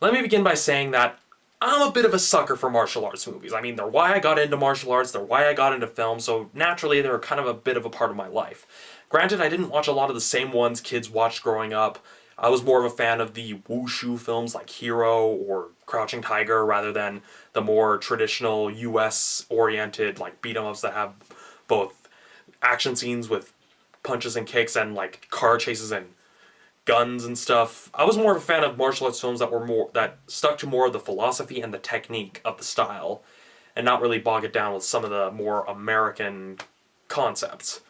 Let me begin by saying that I'm a bit of a sucker for martial arts movies. I mean, they're why I got into martial arts, they're why I got into film, so naturally they're kind of a bit of a part of my life. Granted, I didn't watch a lot of the same ones kids watched growing up. I was more of a fan of the wushu films like Hero or Crouching Tiger rather than the more traditional US-oriented like beat-em-ups that have both action scenes with punches and kicks and like car chases and guns and stuff. I was more of a fan of martial arts films that stuck to more of the philosophy and the technique of the style, and not really bog it down with some of the more American concepts.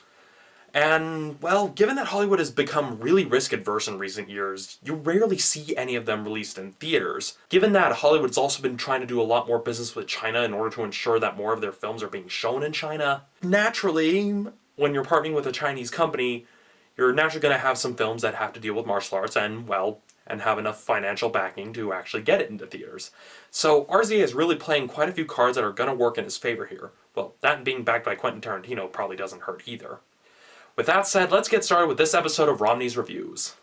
And, well, given that Hollywood has become really risk-adverse in recent years, you rarely see any of them released in theaters. Given that Hollywood's also been trying to do a lot more business with China in order to ensure that more of their films are being shown in China, naturally, when you're partnering with a Chinese company, you're naturally going to have some films that have to deal with martial arts and have enough financial backing to actually get it into theaters. So RZA is really playing quite a few cards that are going to work in his favor here. Well, that being backed by Quentin Tarantino probably doesn't hurt either. With that said, let's get started with this episode of Romney's Reviews.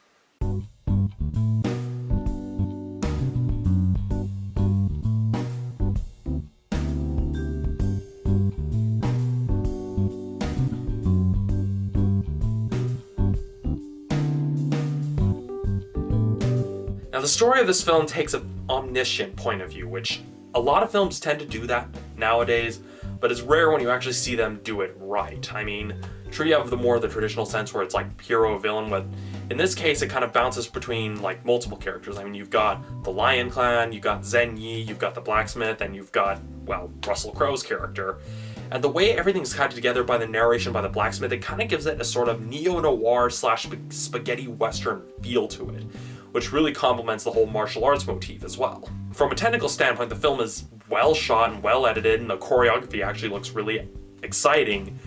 Now, the story of this film takes an omniscient point of view, which a lot of films tend to do that nowadays, but it's rare when you actually see them do it right. I mean, sure, you have the traditional sense where it's like hero villain, but in this case it kind of bounces between like multiple characters. I mean, you've got the Lion Clan, you've got Zen Yi, you've got the blacksmith, and you've got, well, Russell Crowe's character. And the way everything's tied together by the narration by the blacksmith, it kind of gives it a sort of neo-noir / spaghetti western feel to it, which really complements the whole martial arts motif as well. From a technical standpoint, the film is well shot and well edited, and the choreography actually looks really exciting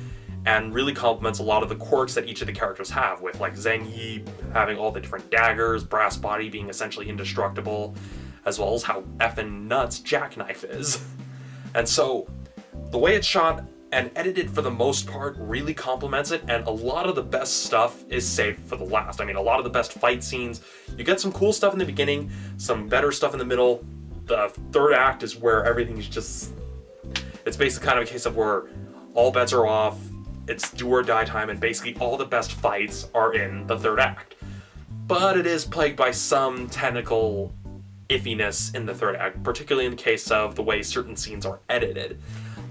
and really complements a lot of the quirks that each of the characters have, with like Zen Yi having all the different daggers, Brass Body being essentially indestructible, as well as how effing nuts Jackknife is. And so, the way it's shot and edited for the most part really complements it, and a lot of the best stuff is saved for the last. I mean, a lot of the best fight scenes, you get some cool stuff in the beginning, some better stuff in the middle. The third act is where everything's just, it's basically kind of a case of where all bets are off, it's do or die time, and basically all the best fights are in the third act. But it is plagued by some technical iffiness in the third act, particularly in the case of the way certain scenes are edited.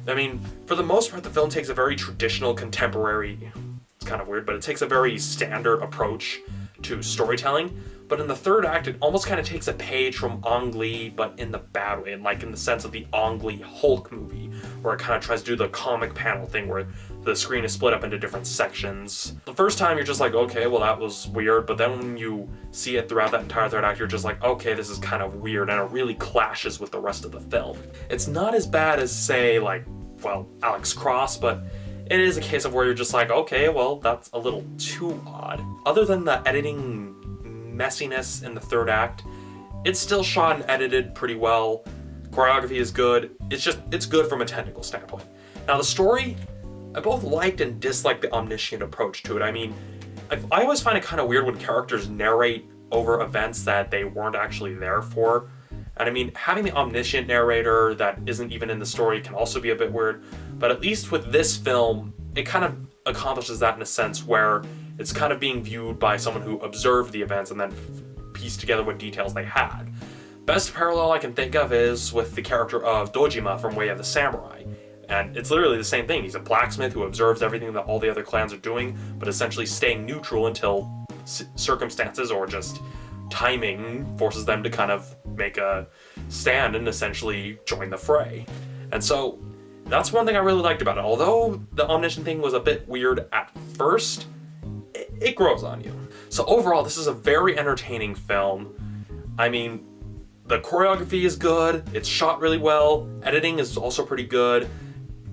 I mean, for the most part, the film takes a very traditional, contemporary, it's kind of weird, but it takes a very standard approach to storytelling. But in the third act, it almost kind of takes a page from Ang Lee, but in the bad way, and like in the sense of the Ang Lee Hulk movie, where it kind of tries to do the comic panel thing where the screen is split up into different sections. The first time you're just like, okay, well that was weird, but then when you see it throughout that entire third act, you're just like, okay, this is kind of weird, and it really clashes with the rest of the film. It's not as bad as, say, like, well, Alex Cross, but it is a case of where you're just like, okay, well, that's a little too odd. Other than the editing messiness in the third act, it's still shot and edited pretty well. Choreography is good. It's good from a technical standpoint. Now, the story, I both liked and disliked the omniscient approach to it. I mean, I always find it kind of weird when characters narrate over events that they weren't actually there for. And I mean, having the omniscient narrator that isn't even in the story can also be a bit weird, but at least with this film, it kind of accomplishes that in a sense where it's kind of being viewed by someone who observed the events and then pieced together what details they had. Best parallel I can think of is with the character of Dojima from Way of the Samurai. And it's literally the same thing. He's a blacksmith who observes everything that all the other clans are doing, but essentially staying neutral until circumstances or just timing forces them to kind of make a stand and essentially join the fray. And so that's one thing I really liked about it. Although the omniscient thing was a bit weird at first, it grows on you. So overall, this is a very entertaining film. I mean, the choreography is good, it's shot really well, editing is also pretty good.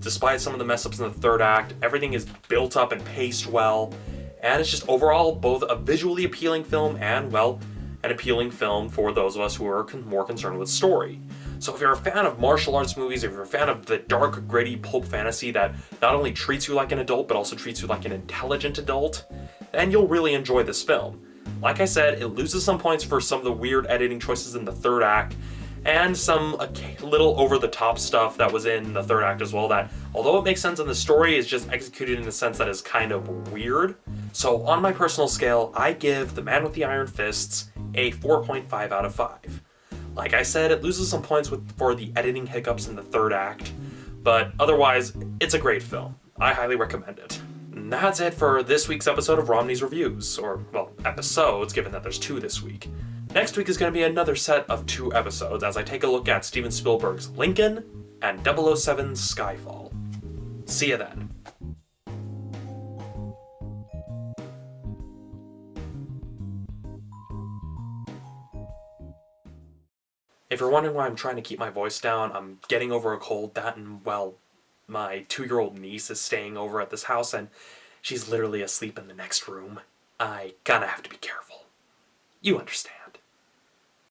Despite some of the mess ups in the third act, everything is built up and paced well. And it's just overall both a visually appealing film and, well, an appealing film for those of us who are more concerned with story. So if you're a fan of martial arts movies, if you're a fan of the dark, gritty pulp fantasy that not only treats you like an adult, but also treats you like an intelligent adult, then you'll really enjoy this film. Like I said, it loses some points for some of the weird editing choices in the third act, and some little over-the-top stuff that was in the third act as well that, although it makes sense in the story, is just executed in a sense that is kind of weird. So on my personal scale, I give The Man with the Iron Fists a 4.5 out of 5. Like I said, it loses some points for the editing hiccups in the third act, but otherwise, it's a great film. I highly recommend it. And that's it for this week's episode of Romney's Reviews, or, well, episodes, given that there's 2 this week. Next week is going to be another set of 2 episodes as I take a look at Steven Spielberg's Lincoln and 007's Skyfall. See you then. If you're wondering why I'm trying to keep my voice down, I'm getting over a cold, that and, well, my 2-year-old niece is staying over at this house and she's literally asleep in the next room. I kinda have to be careful. You understand.